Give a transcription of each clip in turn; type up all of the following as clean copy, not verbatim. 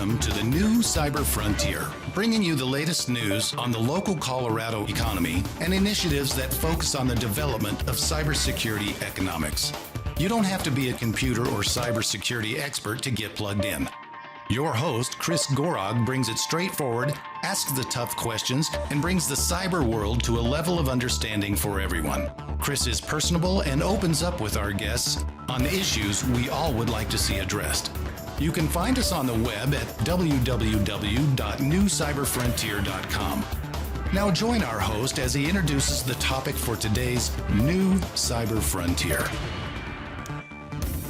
Welcome to the new Cyber Frontier, bringing you the latest news on the local Colorado economy and initiatives that focus on the development of cybersecurity economics. You don't have to be a computer or cybersecurity expert to get plugged in. Your host, Chris Gorog, brings it straightforward, asks the tough questions, and brings the cyber world to a level of understanding for everyone. Chris is personable and opens up with our guests on the issues we all would like to see addressed. You can find us on the web at www.newcyberfrontier.com. Now join our host as he introduces the topic for today's new Cyber Frontier.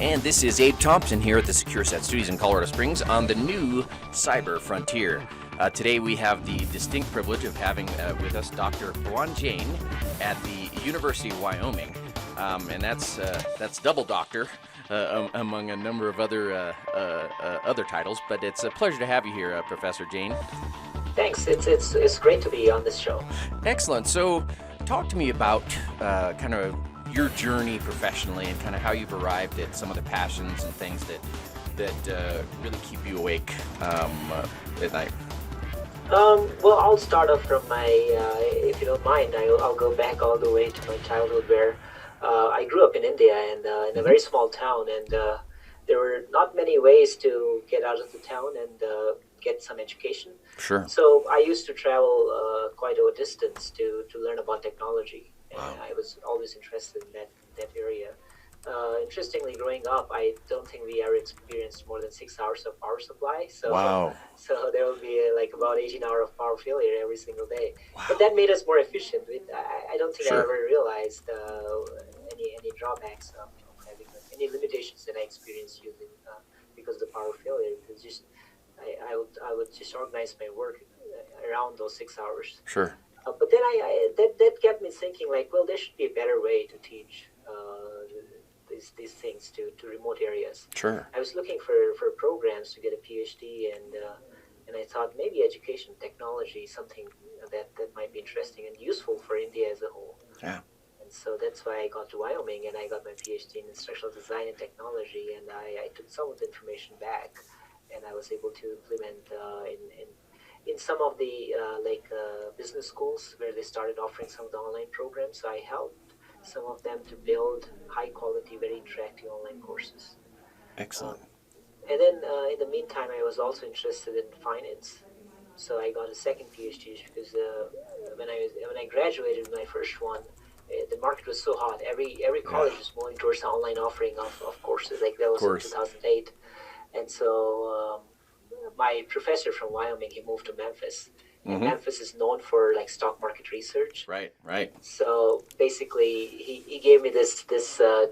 And this is Abe Thompson here at the Secure Set Studios in Colorado Springs on the new Cyber Frontier. Today we have the distinct privilege of having with us Dr. Pawan Jain at the University of Wyoming, and that's double doctor among a number of other titles. But it's a pleasure to have you here, Professor Jain. Thanks. It's great to be on this show. Excellent. So, talk to me about kind of your journey professionally and kind of how you've arrived at some of the passions and things that really keep you awake at night. Well, I'll start off from my, if you don't mind, I'll go back all the way to my childhood where I grew up in India and in a very small town, and there were not many ways to get out of the town and get some education. Sure. So I used to travel quite a distance to learn about technology. And wow. I was always interested in that area. Interestingly, growing up, I don't think we ever experienced more than 6 hours of power supply. So, wow. So there will be like about 18 hours of power failure every single day. Wow. But that made us more efficient. I don't think Sure. I ever realized any drawbacks of having any limitations that I experienced using because of the power failure. Because just I would just organize my work around those 6 hours. Sure. But then that kept me thinking, like, well, there should be a better way to teach these things to remote areas. Sure. I was looking for programs to get a PhD, and I thought maybe education technology is something that might be interesting and useful for India as a whole. Yeah. And so that's why I got to Wyoming, and I got my PhD in instructional design and technology, and I took some of the information back, and I was able to implement in some of the business schools where they started offering some of the online programs. So I helped some of them to build high quality, very interactive online courses. Excellent. And then in the meantime, I was also interested in finance. So I got a second PhD because when I graduated with my first one, the market was so hot. Every college was moving towards the online offering of courses. Like that was in 2008. And so my professor from Wyoming, he moved to Memphis. And Memphis is known for like stock market research. Right. So basically, he gave me this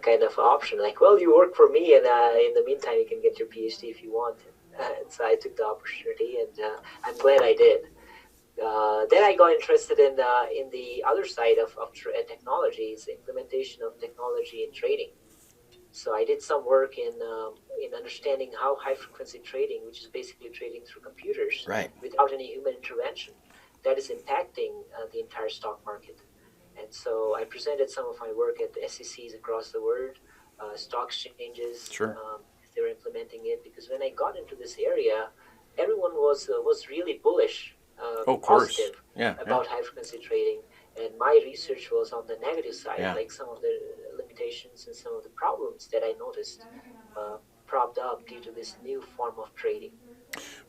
kind of option, like, well, you work for me, and in the meantime, you can get your PhD if you want. And so I took the opportunity, and I'm glad I did. Then I got interested in the other side of technologies, implementation of technology in trading. So I did some work in understanding how high-frequency trading, which is basically trading through computers Right. without any human intervention, that is impacting the entire stock market. And so I presented some of my work at the SECs across the world, stock exchanges. Sure. They were implementing it because when I got into this area, everyone was really bullish, positive about high-frequency trading. And my research was on the negative side, like some of the limitations and some of the problems that I noticed propped up due to this new form of trading.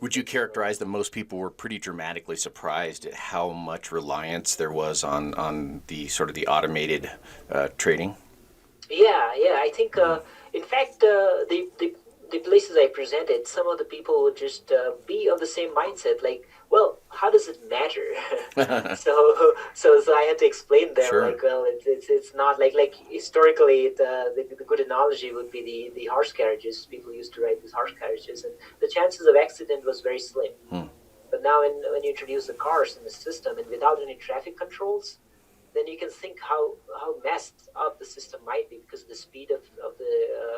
Would you characterize that most people were pretty dramatically surprised at how much reliance there was on the sort of the automated trading? Yeah, I think, in fact, the places I presented, some of the people would just be of the same mindset, like, well, how does it matter? so I had to explain them, Sure. like, well, it's not like historically the good analogy would be the horse carriages. People used to ride these horse carriages, and the chances of accident was very slim. But now when you introduce the cars in the system and without any traffic controls, then you can think how messed up the system might be because of the speed of the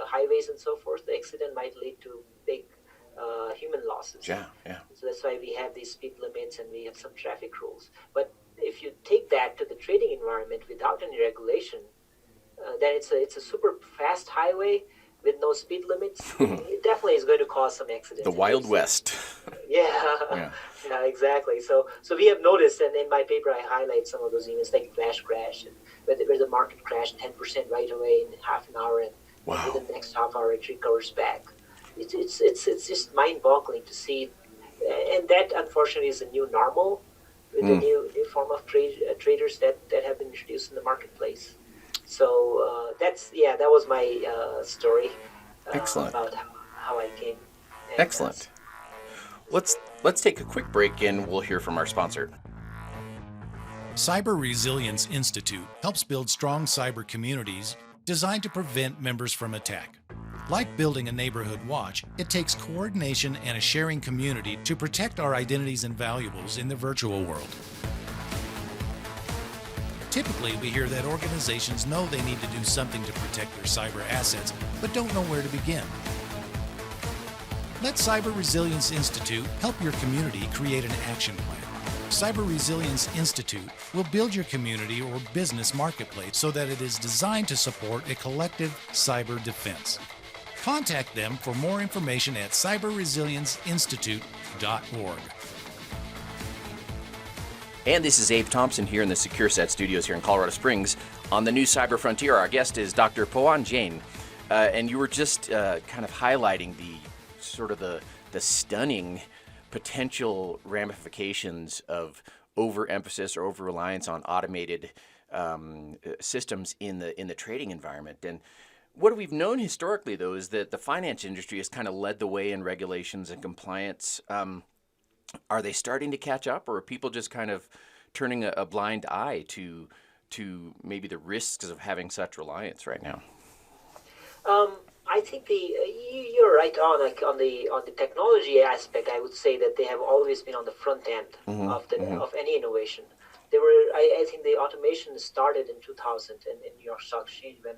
highways and so forth. The accident might lead to big human losses. Yeah. So that's why we have these speed limits and we have some traffic rules. But if you take that to the trading environment without any regulation, then it's a super fast highway with no speed limits, it definitely is going to cause some accidents. The Wild West. Yeah, yeah, exactly. So we have noticed, and in my paper I highlight some of those events like flash crash, and where the market crashed 10% right away in half an hour, and within the next half hour it recovers back. It's just mind-boggling to see, and that unfortunately is a new normal with the new form of traders that have been introduced in the marketplace. So that was my story. Excellent. About how I came. And, Excellent. Let's take a quick break and we'll hear from our sponsor. Cyber Resilience Institute helps build strong cyber communities designed to prevent members from attack. Like building a neighborhood watch, it takes coordination and a sharing community to protect our identities and valuables in the virtual world. Typically, we hear that organizations know they need to do something to protect their cyber assets, but don't know where to begin. Let Cyber Resilience Institute help your community create an action plan. Cyber Resilience Institute will build your community or business marketplace so that it is designed to support a collective cyber defense. Contact them for more information at cyberresilienceinstitute.org. And this is Abe Thompson here in the SecureSet studios here in Colorado Springs on the new Cyber Frontier. Our guest is Dr. Pawan Jain, and you were just kind of highlighting the sort of the stunning potential ramifications of overemphasis or over-reliance on automated systems in the trading environment. And what we've known historically, though, is that the finance industry has kind of led the way in regulations and compliance. Are they starting to catch up, or are people just kind of turning a blind eye to maybe the risks of having such reliance right now? I think you're right on. Like on the technology aspect, I would say that they have always been on the front end of any innovation. I think the automation started in 2000 in New York Stock Exchange when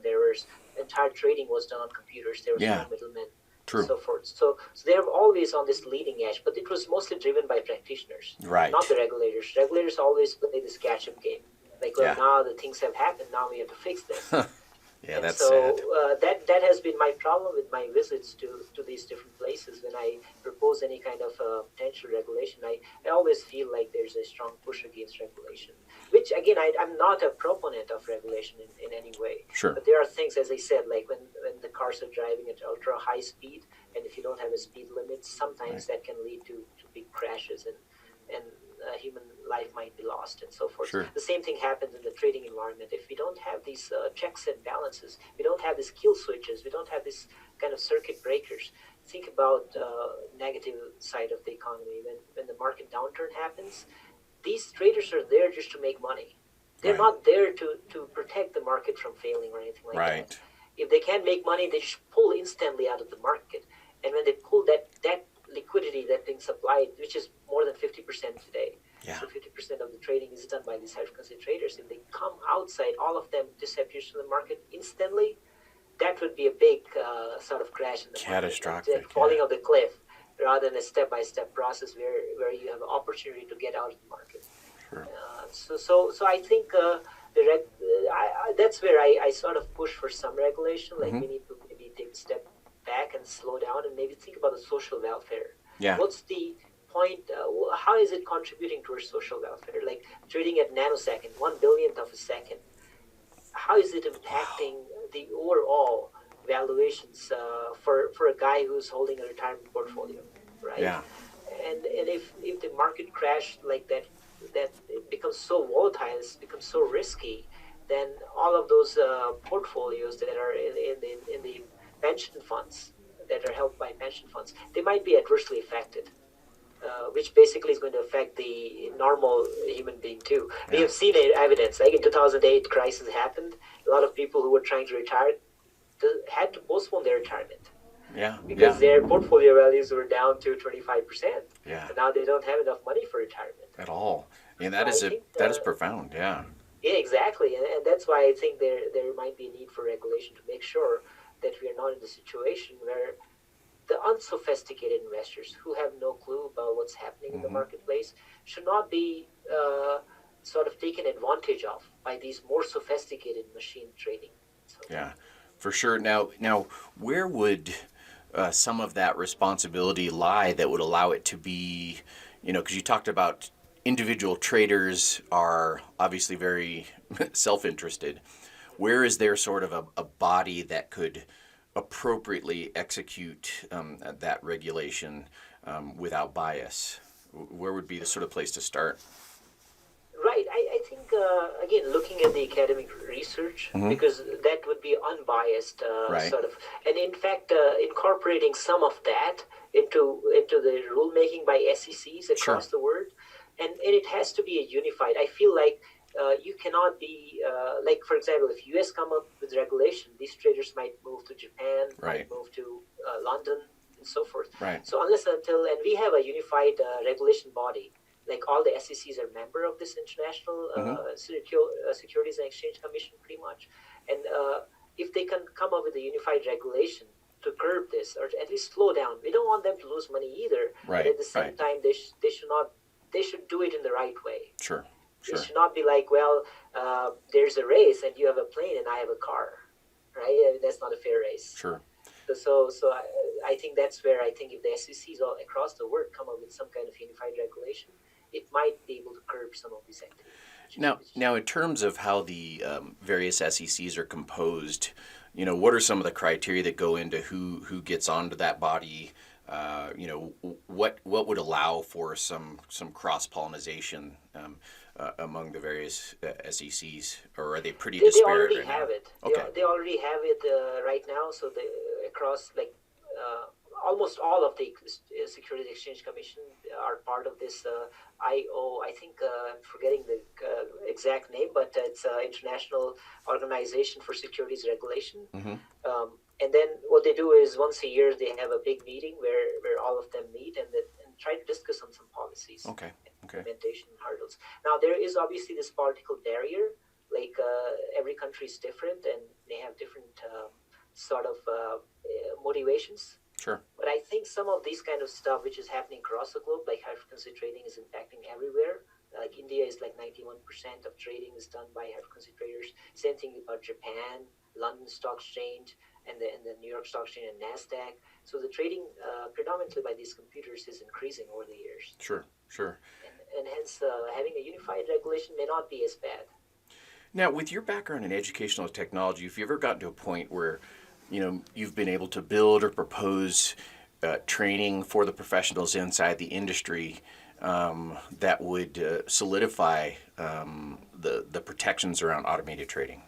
entire trading was done on computers. There was no middlemen. And so forth. So they're always on this leading edge, but it was mostly driven by practitioners, not the regulators. Regulators always play this catch-up game. Like, well, now the things have happened, now we have to fix this. That's so sad. That has been my problem with my visits to these different places. When I propose any kind of potential regulation, I always feel like there's a strong push against regulation, which again, I'm not a proponent of regulation in any way. Sure. But there are things, as I said, like when the cars are driving at ultra high speed, and if you don't have a speed limit, sometimes that can lead to big crashes and human life might be lost and so forth. Sure. The same thing happens in the trading environment. If we don't have these checks and balances, we don't have these kill switches, we don't have this kind of circuit breakers. Think about negative side of the economy. When the market downturn happens, these traders are there just to make money. They're not there to protect the market from failing or anything like that. If they can't make money, they just pull instantly out of the market. And when they pull that liquidity that being supplied, which is more than 50% today. So 50% of the trading is done by these high-frequency traders. If they come outside, all of them disappears from the market instantly. That would be a big sort of crash in the catastrophic market. Falling off the cliff, rather than a step-by-step process where you have an opportunity to get out of the market. Sure. So I think that's where I sort of push for some regulation. Like we need to maybe take a step back and slow down and maybe think about the social welfare. What's the point? How is it contributing towards social welfare? Like trading at nanosecond, 1/1,000,000th of a second. How is it impacting the overall valuations for a guy who's holding a retirement portfolio, right? And if the market crash like that it becomes so volatile, it becomes so risky, then all of those portfolios that are in the pension funds that are held by pension funds, they might be adversely affected, which basically is going to affect the normal human being too. We have seen evidence, like in 2008 crisis happened, a lot of people who were trying to retire had to postpone their retirement. Because their portfolio values were down to 25%. And now they don't have enough money for retirement. At all. And that is profound, Yeah, exactly. And that's why I think there might be a need for regulation to make sure that we are not in the situation where the unsophisticated investors who have no clue about what's happening in the marketplace should not be sort of taken advantage of by these more sophisticated machine trading. For sure. Now, where would some of that responsibility lie that would allow it to be, because you talked about individual traders are obviously very self-interested. Where is there sort of a body that could appropriately execute that regulation without bias? Where would be the sort of place to start? Right. I think, again, looking at the academic research, because that would be unbiased, Right. sort of, and in fact, incorporating some of that into the rulemaking by SECs across the world, and it has to be a unified. I feel like you cannot be, like, for example, if US come up with regulation, these traders might move to Japan, Right. might move to London, and so forth. Right. So unless until, and we have a unified regulation body, like all the SECs are member of this international Securities and Exchange Commission, pretty much. And if they can come up with a unified regulation to curb this, or at least slow down, we don't want them to lose money either. Right. But at the same time, they should do it in the right way. Sure. It should not be like, well, there's a race and you have a plane and I have a car, right? That's not a fair race. Sure. So I think that's where I think if the SECs all across the world come up with some kind of unified regulation, it might be able to curb some of these activities. Now, in terms of how the various SECs are composed, what are some of the criteria that go into who gets onto that body? What would allow for some cross-pollination among the various SECs, or are they pretty disparate? They already right have now? it. Okay. They already have it right now. So across almost all of the Securities Exchange Commission are part of this IO. I think I'm forgetting the exact name, but it's International Organization for Securities Regulation. And then what they do is once a year they have a big meeting where all of them meet and try to discuss on some policies. Okay. Implementation hurdles. Now there is obviously this political barrier. Like every country is different and they have different sort of motivations. Sure. But I think some of these kind of stuff which is happening across the globe, like high-frequency trading, is impacting everywhere. Like India is like 91% of trading is done by high-frequency traders. Same thing about Japan, London Stock Exchange, and the New York Stock Exchange and NASDAQ. So the trading predominantly by these computers is increasing over the years. Sure. And hence having a unified regulation may not be as bad. Now, with your background in educational technology, have you ever gotten to a point where you've been able to build or propose training for the professionals inside the industry that would solidify the protections around automated trading?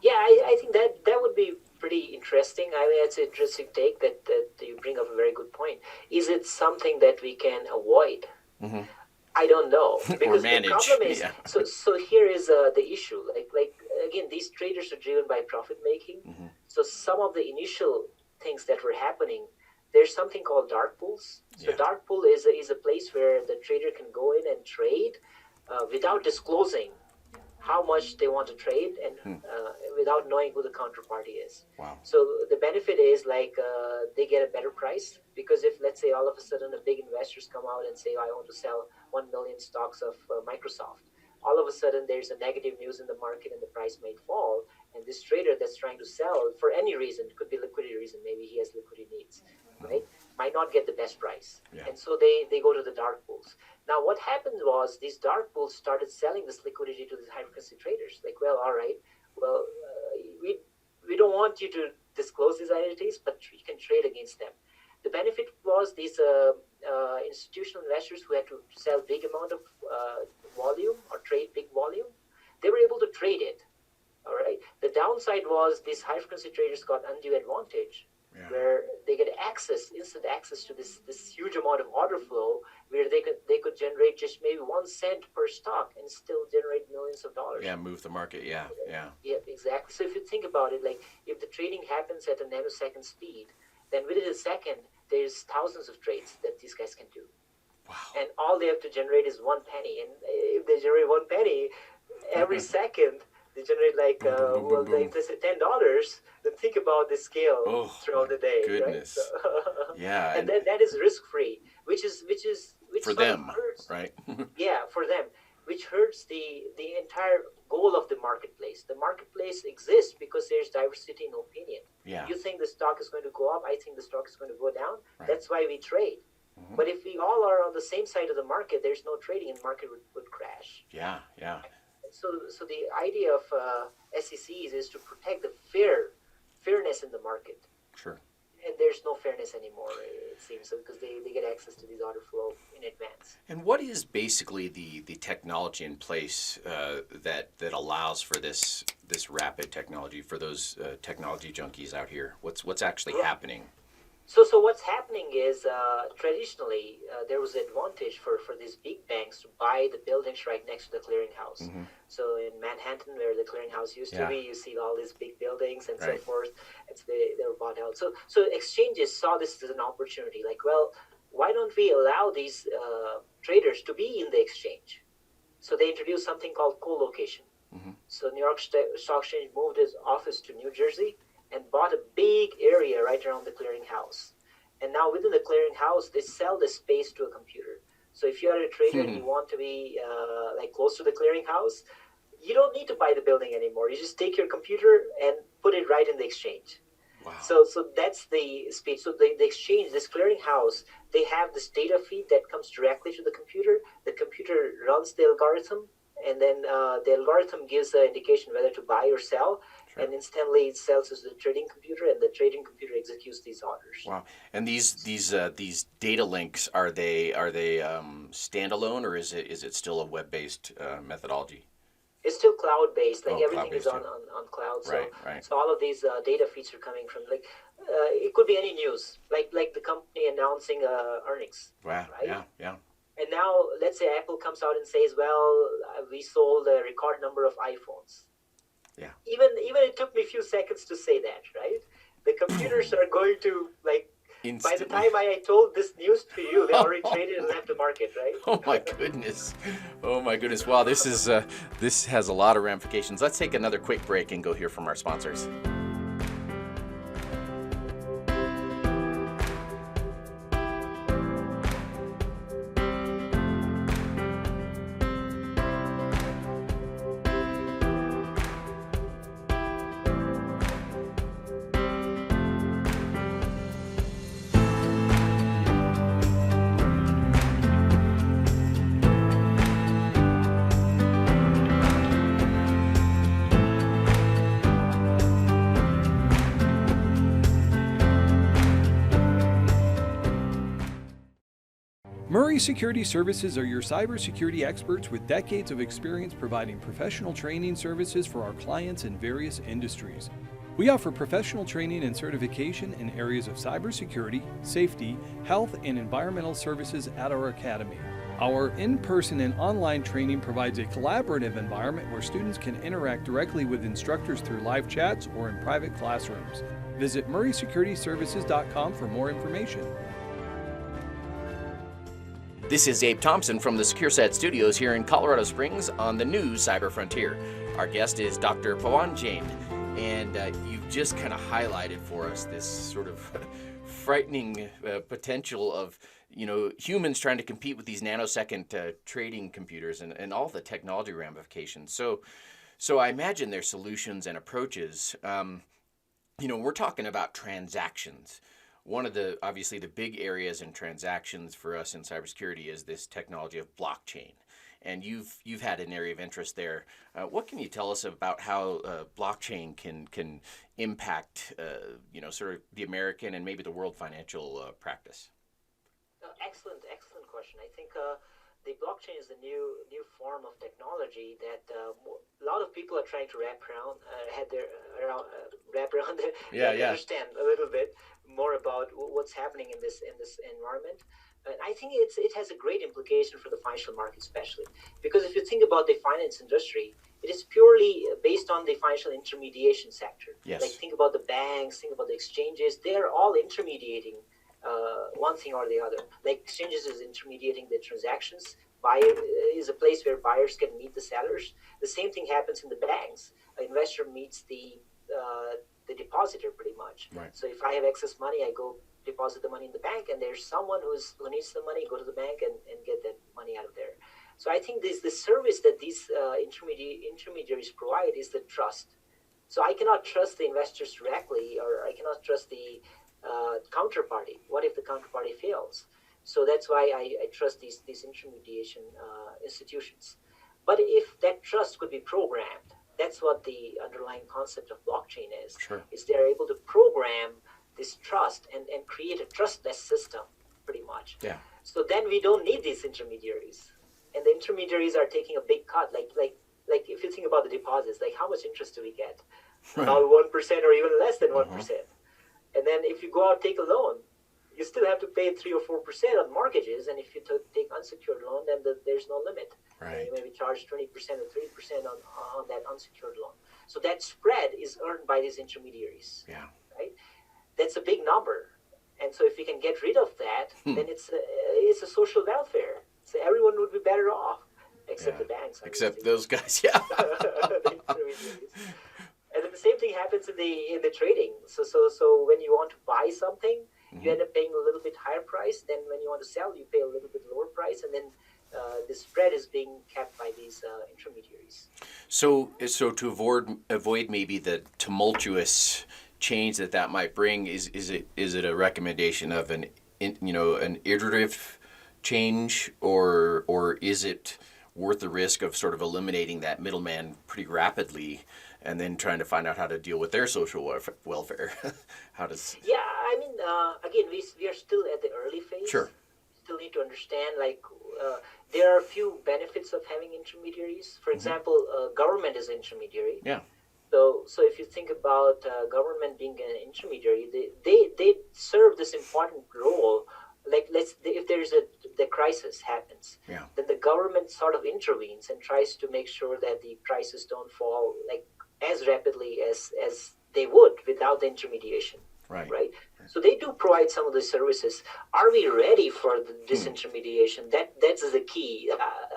Yeah, I think that would be pretty interesting. I mean, it's an interesting take that you bring up a very good point. Is it something that we can avoid? I don't know, because the problem is so here is the issue. Like again, these traders are driven by profit making. So some of the initial things that were happening, there's something called dark pools. So dark pool is a place where the trader can go in and trade without disclosing how much they want to trade and without knowing who the counterparty is. Wow. So the benefit is they get a better price, because if, let's say, all of a sudden a big investors come out and say, I want to sell 1 million stocks of Microsoft, all of a sudden there's a negative news in the market and the price may fall, and this trader that's trying to sell for any reason, it could be liquidity reason, maybe he has liquidity needs, right, might not get the best price. And so they go to the dark pools. Now what happened was these dark pools started selling this liquidity to these high frequency traders. Like, well, all right, well, we don't want you to disclose these identities, but you can trade against them. The benefit was these institutional investors who had to sell big amount of volume or trade big volume, they were able to trade it. All right. The downside was these high frequency traders got undue advantage, where they get instant access to this huge amount of order flow, where they could generate just maybe 1 cent per stock and still generate millions of dollars. Yeah, move the market. Yeah, exactly. So if you think about it, like if the trading happens at a nanosecond speed, then within a second there's thousands of trades that these guys can do. Wow. And all they have to generate is 1 penny, and if they generate 1 penny every second, they generate let's say $10. Then think about the scale throughout the day. Goodness. Right? So, yeah. And that is risk free, which for them, hurts. right? Yeah, for them, which hurts the entire goal of the marketplace. The marketplace exists because there's diversity in opinion. Yeah. You think the stock is going to go up, I think the stock is going to go down. Right. That's why we trade. Mm-hmm. But if we all are on the same side of the market, there's no trading and the market would crash. Yeah, yeah. So the idea of SECs is to protect the fairness in the market. Sure. And there's no fairness anymore, it seems, because they get access to these order flow in advance. And what is basically the technology in place that allows for this rapid technology for those technology junkies out here? What's actually happening? So what's happening is traditionally there was an advantage for these big banks to buy the buildings right next to the clearinghouse. Mm-hmm. So in Manhattan, where the clearinghouse used to be, you see all these big buildings and so forth. And so they were bought out. So exchanges saw this as an opportunity. Like, well, why don't we allow these traders to be in the exchange? So they introduced something called co-location. Mm-hmm. So New York Stock Exchange moved its office to New Jersey and bought a big area right around the clearinghouse. And now within the clearinghouse, they sell the space to a computer. So if you are a trader and you want to be like close to the clearinghouse, you don't need to buy the building anymore. You just take your computer and put it right in the exchange. Wow. So that's the speed. So the exchange, this clearinghouse, they have this data feed that comes directly to the computer. The computer runs the algorithm, and then the algorithm gives the indication whether to buy or sell. Sure. And instantly it sells to the trading computer, and the trading computer executes these orders. Wow! And these data links, are they standalone, or is it still a web-based methodology? It's still cloud-based. Like everything is on cloud. So, right. So all of these data feeds are coming from it could be any news, like the company announcing earnings. Wow! Right? Yeah. And now let's say Apple comes out and says, well, we sold a record number of iPhones. Yeah. Even it took me a few seconds to say that, right? The computers are going to by the time I told this news to you, they already traded and left the market, right? Oh my goodness! Wow, this has a lot of ramifications. Let's take another quick break and go hear from our sponsors. Murray Security Services are your cybersecurity experts with decades of experience providing professional training services for our clients in various industries. We offer professional training and certification in areas of cybersecurity, safety, health, and environmental services at our academy. Our in-person and online training provides a collaborative environment where students can interact directly with instructors through live chats or in private classrooms. Visit murraysecurityservices.com for more information. This is Abe Thompson from the SecureSet Studios here in Colorado Springs on the new Cyber Frontier. Our guest is Dr. Pawan Jain, and you've just kind of highlighted for us this sort of frightening potential of humans trying to compete with these nanosecond trading computers and all the technology ramifications. So I imagine their solutions and approaches. We're talking about transactions. One of obviously the big areas in transactions for us in cybersecurity is this technology of blockchain, and you've had an area of interest there. What can you tell us about how blockchain can impact sort of the American and maybe the world financial practice? Excellent question. I think the blockchain is a new form of technology that a lot of people are trying to wrap around understand a little bit more about what's happening in this environment. And I think it has a great implication for the financial market, especially because if you think about the finance industry, it is purely based on the financial intermediation sector. Yes. Like think about the banks, think about the exchanges. They are all intermediating one thing or the other. Like exchanges is intermediating the transactions. Buyer is a place where buyers can meet the sellers. The same thing happens in the banks. An investor meets the depositor pretty much. Right. So if I have excess money, I go deposit the money in the bank, and there's someone who needs the money, go to the bank and get that money out of there. So I think the service that these intermediaries provide is the trust. So I cannot trust the investors directly, or I cannot trust the counterparty. What if the counterparty fails? So that's why I trust these intermediation institutions. But if that trust could be programmed, that's what the underlying concept of blockchain is. Sure. Is they're able to program this trust and create a trustless system, pretty much. Yeah. So then we don't need these intermediaries. And the intermediaries are taking a big cut. Like if you think about the deposits, like how much interest do we get? Right. About 1% or even less than 1%. And then if you go out take a loan, you still have to pay 3 or 4% on mortgages. And if you take unsecured loan, then there's no limit. Right. And you maybe charge 20% or 30% on that unsecured loan. So that spread is earned by these intermediaries. Yeah. Right? That's a big number. And so if we can get rid of that, then it's a social welfare. So everyone would be better off, except the banks. Except those guys, yeah. The intermediaries. And then the same thing happens in the trading. So when you want to buy something, you end up paying a little bit higher price. Then when you want to sell, you pay a little bit lower price, and then the spread is being kept by these intermediaries. So to avoid maybe the tumultuous change that might bring, is it a recommendation of an iterative change, or is it worth the risk of sort of eliminating that middleman pretty rapidly, and then trying to find out how to deal with their social welfare? How does? Yeah, I mean, again, we are still at the early phase. Sure. Still need to understand, there are a few benefits of having intermediaries. For example, government is an intermediary. Yeah. So if you think about government being an intermediary, they serve this important role. Like if there's the crisis happens, then the government sort of intervenes and tries to make sure that the prices don't fall like as rapidly as they would without the intermediation. Right. So they do provide some of the services. Are we ready for the disintermediation? That's the key.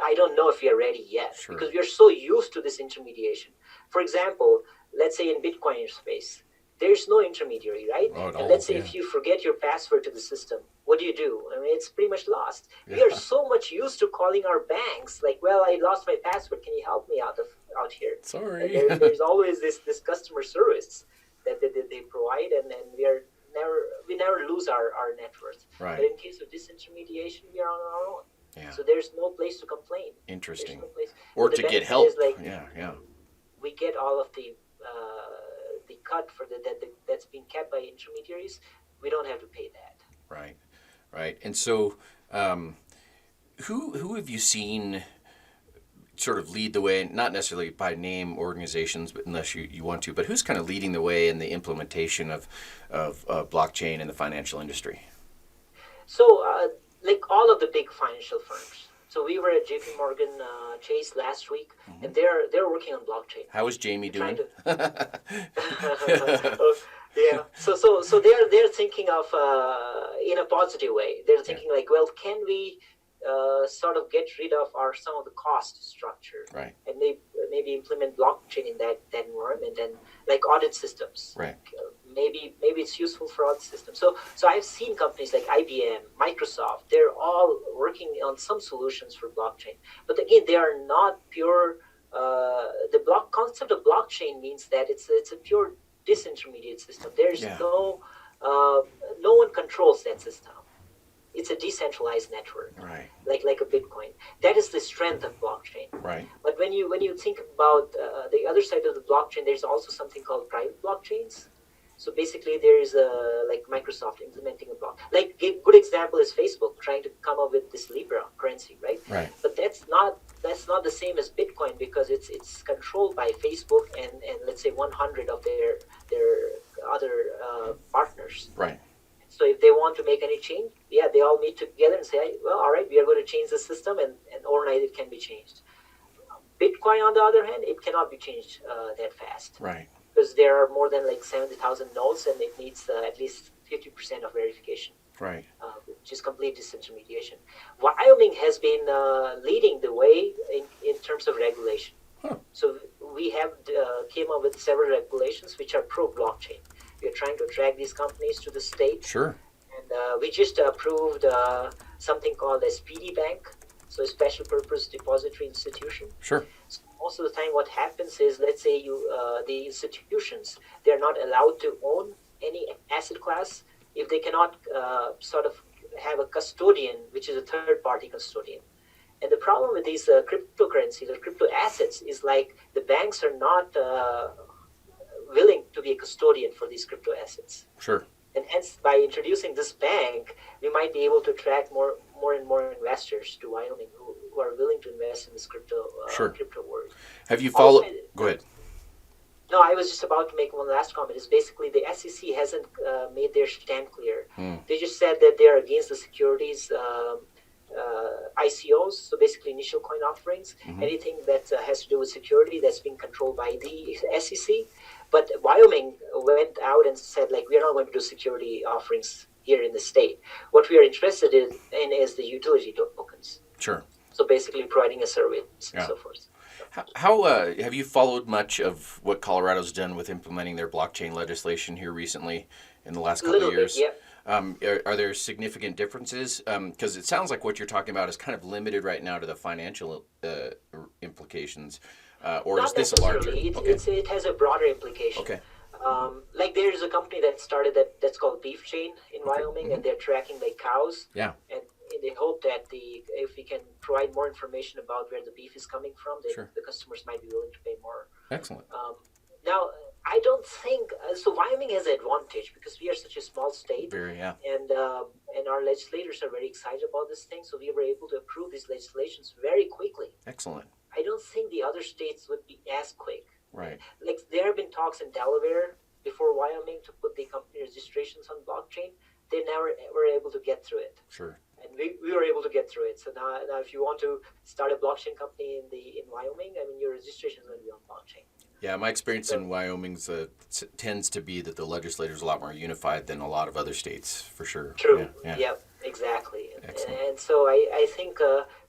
I don't know if we are ready yet, because we are so used to this intermediation. For example, let's say in Bitcoin space, there's no intermediary, right? And let's say if you forget your password to the system, what do? I mean, it's pretty much lost. We are so much used to calling our banks, like, well, I lost my password. Can you help me out here? Sorry. There's always this customer service that they provide, and we never lose our net worth. Right. But in case of disintermediation, we are on our own. Yeah. So there's no place to complain. Interesting. No place. Or but to get help. We get all of the cut for that's being kept by intermediaries. We don't have to pay that. Right. And so, who have you seen sort of lead the way, not necessarily by name organizations, but unless you want to, but who's kind of leading the way in the implementation of blockchain in the financial industry? So, like all of the big financial firms. So we were at JP Morgan Chase last week, and they're working on blockchain. How is Jamie doing? Yeah. So they're thinking of in a positive way. They're thinking like, well, can we sort of get rid of some of the cost structure, right? And maybe implement blockchain in that environment, and like audit systems, right? Maybe it's useful for audit systems. So I've seen companies like IBM, Microsoft. They're all working on some solutions for blockchain, but again, they are not pure. The concept of blockchain means that it's a pure disintermediate system. There's no one controls that system. It's a decentralized network, right? Like a Bitcoin. That is the strength of blockchain, right? But when you think about the other side of the blockchain, there's also something called private blockchains. So basically, there is like Microsoft implementing a block. Like a good example is Facebook trying to come up with this Libra currency, right? Right. But that's not the same as Bitcoin, because it's controlled by Facebook and let's say 100 of their other partners. Right. So if they want to make any change, they all meet together and say, well, all right, we are going to change the system, and overnight it can be changed. Bitcoin, on the other hand, it cannot be changed that fast. Right. Because there are more than like 70,000 nodes, and it needs at least 50% of verification. Right. Which is complete disintermediation. Wyoming has been leading the way in terms of regulation. Huh. So we have came up with several regulations which are pro-blockchain. We are trying to attract these companies to the state. Sure. And we just approved something called a Speedy Bank. so a special purpose depository institution. Sure. So most of the time what happens is, let's say the institutions, they're not allowed to own any asset class if they cannot sort of have a custodian, which is a third-party custodian. And the problem with these cryptocurrencies or crypto assets is like the banks are not willing to be a custodian for these crypto assets. Sure. And hence, by introducing this bank, we might be able to attract more and more investors to Wyoming who are willing to invest in this crypto world. Have you followed? Also, Go ahead. No, I was just about to make one last comment. Is basically the SEC hasn't made their stand clear. They just said that they are against the securities ICOs, so basically initial coin offerings, anything that has to do with security that's being controlled by the SEC. But Wyoming went out and said, like, we are not going to do security offerings here in the state. What we are interested in is the utility tokens. Sure. So basically providing a service and so forth. How have you followed much of what Colorado's done with implementing their blockchain legislation here recently in the last couple of years? Bit, yeah. Are there significant differences? Because it sounds like what you're talking about is kind of limited right now to the financial implications, or Not is this a larger? It has a broader implication. Okay. Like there's a company that started that's called Beef Chain in Wyoming, and they're tracking like cows. Yeah. And they hope that if we can provide more information about where the beef is coming from, the customers might be willing to pay more. Excellent. Now, I don't think so. Wyoming has an advantage because we are such a small state, Very, yeah. and our legislators are very excited about this thing. So we were able to approve these legislations very quickly. Excellent. I don't think the other states would be as quick. Right. Like there have been talks in Delaware before Wyoming to put the company registrations on blockchain. They never were able to get through it. Sure. And we were able to get through it. So now if you want to start a blockchain company in Wyoming, I mean, your registration is going to be on blockchain. Yeah, my experience in Wyoming tends to be that the legislature is a lot more unified than a lot of other states, for sure. True. Yeah. Yep, exactly. Excellent. And so I think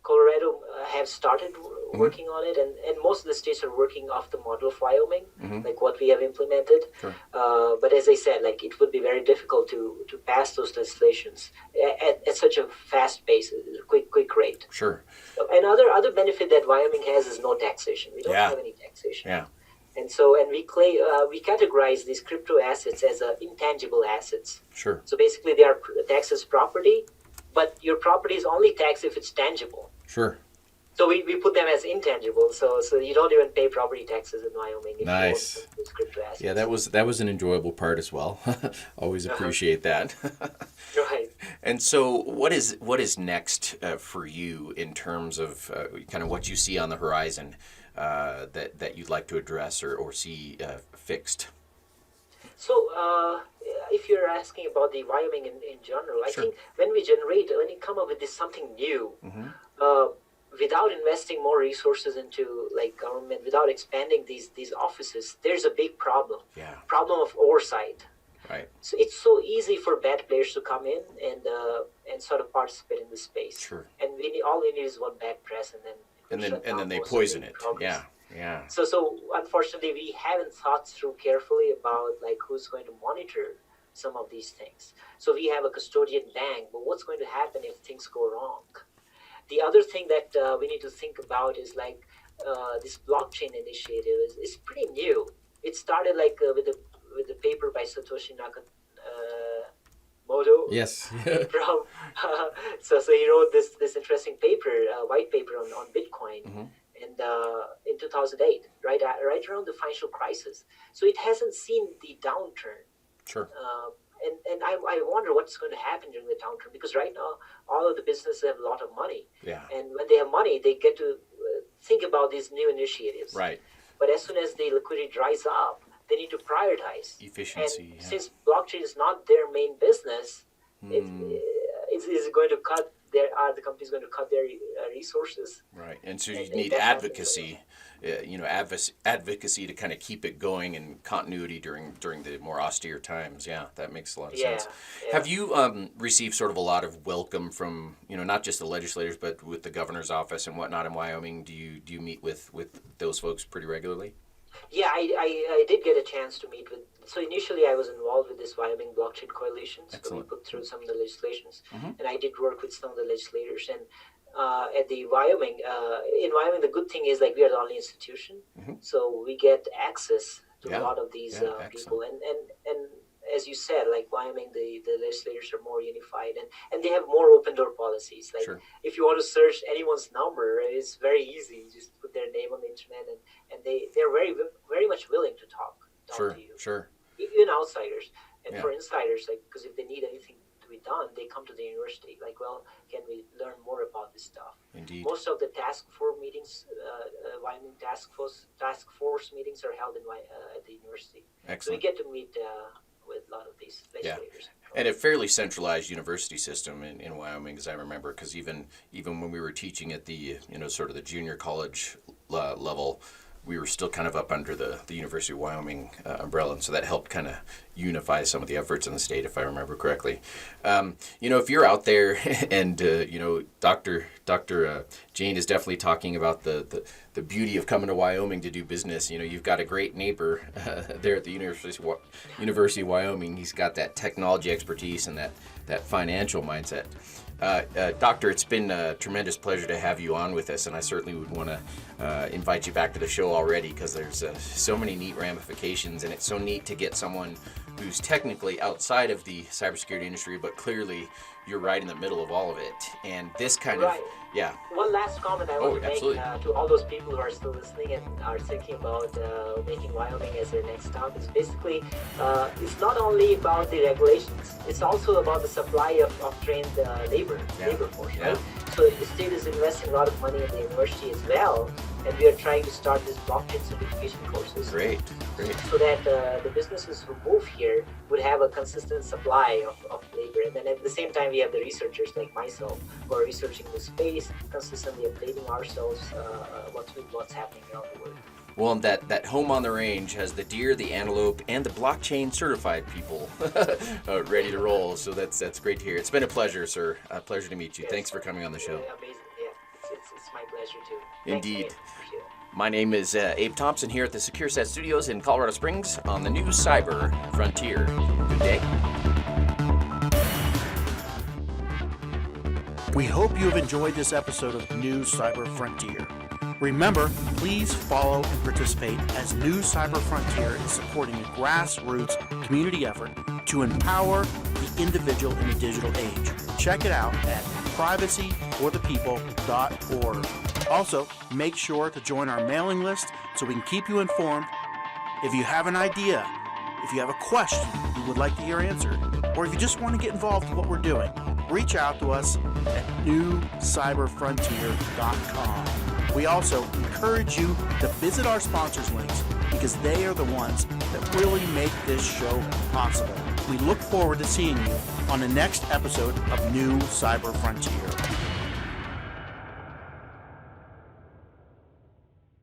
Colorado have started working on it, and most of the states are working off the model of Wyoming, like what we have implemented. Sure. But as I said, like it would be very difficult to pass those legislations at such a fast pace, quick rate. Sure. And other benefit that Wyoming has is no taxation. We don't have any taxation. Yeah. And so, we categorize these crypto assets as intangible assets. Sure. So basically, they are taxed as property, but your property is only taxed if it's tangible. Sure. So we put them as intangible. So you don't even pay property taxes in Wyoming if nice. you own those crypto assets. Yeah, that was an enjoyable part as well. Always appreciate that. Right. And so, what is next for you in terms of kind of what you see on the horizon that you'd like to address or see fixed? So if you're asking about the Wyoming in general, I think when you come up with something new, without investing more resources into like government, without expanding these offices, there's a big problem. Yeah. Problem of oversight. Right. So it's so easy for bad players to come in and sort of participate in the space. Sure. And all we need is one bad press, and then they poison it. Yeah. Yeah. So unfortunately, we haven't thought through carefully about like who's going to monitor some of these things. So we have a custodian bank, but what's going to happen if things go wrong? The other thing that we need to think about is like this blockchain initiative is pretty new. It started like with the paper by Satoshi Nakamoto. Yes. From so he wrote this interesting paper, white paper on Bitcoin, and in 2008, right around the financial crisis. So it hasn't seen the downturn. Sure. And I wonder what's going to happen during the downturn, because right now all of the businesses have a lot of money. Yeah. And when they have money, they get to think about these new initiatives. Right. But as soon as the liquidity dries up, they need to prioritize. Efficiency. And since blockchain is not their main business, it's going to cut. The companies going to cut their resources? Right, and so you need advocacy, advocacy to kind of keep it going and continuity during the more austere times. Yeah, that makes a lot of sense. Yeah. Have you received sort of a lot of welcome from not just the legislators, but with the governor's office and whatnot in Wyoming? Do you meet with those folks pretty regularly? Yeah, I did get a chance to meet with. So initially, I was involved with this Wyoming Blockchain Coalition. So we put through some of the legislations, and I did work with some of the legislators. And at the Wyoming, in Wyoming, the good thing is like we are the only institution, so we get access to a lot of these people. And as you said, like Wyoming, the legislators are more unified and they have more open door policies. Like if you want to search anyone's number, it's very easy. You just put their name on the internet and they're very much willing to talk to you. Even outsiders. And for insiders, like, because if they need anything to be done, they come to the university. Like, well, can we learn more about this stuff? Indeed. Most of the task force meetings, Wyoming task force meetings are held at the university. Excellent. So we get to meet with a lot of these legislators. And a fairly centralized university system in Wyoming, as I remember, because even when we were teaching at the sort of the junior college level, we were still kind of up under the University of Wyoming umbrella, and so that helped kind of unify some of the efforts in the state, if I remember correctly. If you're out there and, Dr. Jain is definitely talking about the beauty of coming to Wyoming to do business. You've got a great neighbor there at the University of Wyoming. He's got that technology expertise and that financial mindset. Doctor, it's been a tremendous pleasure to have you on with us, and I certainly would want to invite you back to the show already because there's so many neat ramifications, and it's so neat to get someone who's technically outside of the cybersecurity industry, but clearly you're right in the middle of all of it. And this kind of, One last comment I want to make to all those people who are still listening and are thinking about making Wyoming as their next stop is basically, it's not only about the regulations, it's also about the supply of trained labor force, right? So the state is investing a lot of money in the university as well, and we are trying to start this blockchain certification courses. Great. So that the businesses who move here would have a consistent supply of labor. And then at the same time, we have the researchers like myself who are researching the space, consistently updating ourselves what's happening around the world. Well, and that home on the range has the deer, the antelope, and the blockchain certified people ready to roll. So that's great to hear. It's been a pleasure, sir. A pleasure to meet you. Thanks for coming on the show. Amazing. Yeah, it's my pleasure too. Indeed. Thanks, appreciate it. My name is Abe Thompson here at the SecureSet Studios in Colorado Springs on the new Cyber Frontier. Good day. We hope you have enjoyed this episode of New Cyber Frontier. Remember, please follow and participate as New Cyber Frontier is supporting a grassroots community effort to empower the individual in the digital age. Check it out at privacyforthepeople.org. Also, make sure to join our mailing list so we can keep you informed. If you have an idea, if you have a question you would like to hear answered, or if you just want to get involved in what we're doing, reach out to us at newcyberfrontier.com. We also encourage you to visit our sponsors links because they are the ones that really make this show possible. We look forward to seeing you on the next episode of New Cyber Frontier.